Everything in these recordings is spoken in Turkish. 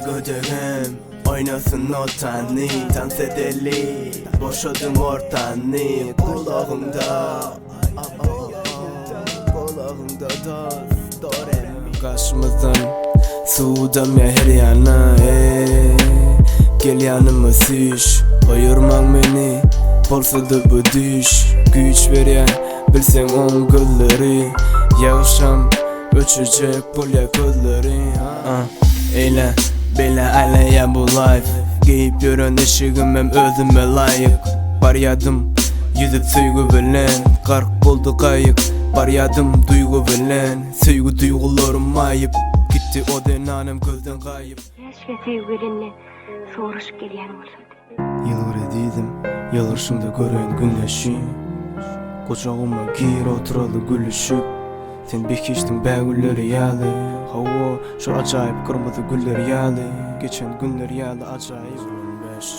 gödegem oynasın notanı, dans edeli boşadım ortanı. Kulağımda kulağımda dost dorem. Karşımızdan suudam ya her yana, gel yanıma süş, ayırman beni bolsa da bu düş. Güç veren bilsen on gülleri, yağışam öçecek bulya gülleri. Eyle bela alaya bu life, giyip yürün ışığım hem özüme layık. Baryadım yüzüp suygu bilen, kark buldu kayık. Baryadım duygu bilen, suygu duygularım mayıp. Gitti o denanem gözden kayıp. Eşke sevgilinle soğuruşup gelyen olsun. Yılgır ediydim, yılgırşımda gören günleşi. Kocağıma gir oturalı gülüşüp, sen bekiştin bəgülleri yalı. Hava şu acayip kırmızı güller yalı. Geçen günler yalı acayip. 15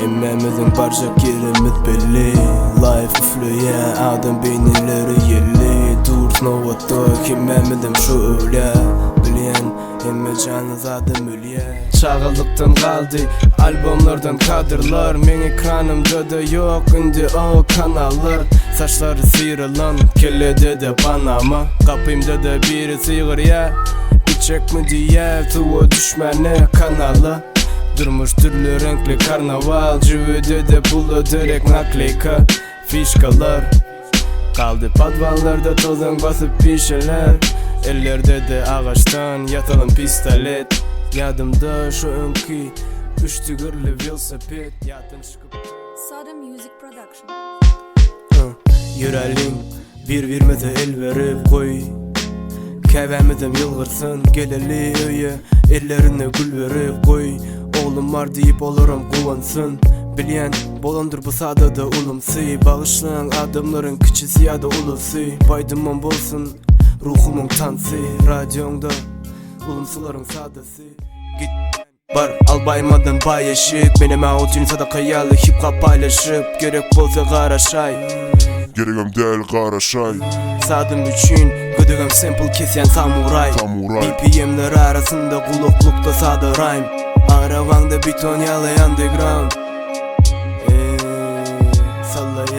Emmemizin barca yerimiz belli. Life üflüyen adam beynileri yerli. Durt novatta kimmemizim şu öyle. Bilen emme canız adım ölüye. Çağılıktan kaldı albümlerden kadırlar. Men ekranımda da yok indi o kanallar. Saçları sıyrılan kellede de Panama. Kapımda da biri sıyır ya, içecek mi diye tuva düşmene kanalı. Durmuş türlü renkli karnaval, cüvede de pulu direkt naklika. Fişkalar kaldı padvallarda tozan basıp pişeler. Ellerde de ağaçtan yatalım pistolet. Yadımda şu önkü üç tigirli velosiped. Yatın çıkıp Sada Music Production. Yüreğin bir-birimize el verip koy. Kevemizem yılgırsın geleli öye. Ellerine gül verip koy. Oğlum var deyip olurum kullansın. Bilen bolandır bu sada da ulumsu. Bağışlayan adımların küçüsü ya da ulusu. Baydımın bolsun ruhumun tansı. Radyonda ulumsuların sadası. Git bar albaymadan bayışık. Benim ağutun sadakayalı hip hop paylaşıp. Gerek bolsa qaraşay, geregem değil qaraşay. Sadım üçün gödegem sample kesen samuray. BPM'ler arasında kuluklukta sadı rhyme. Aravanda bir ton yalı underground. Sallaya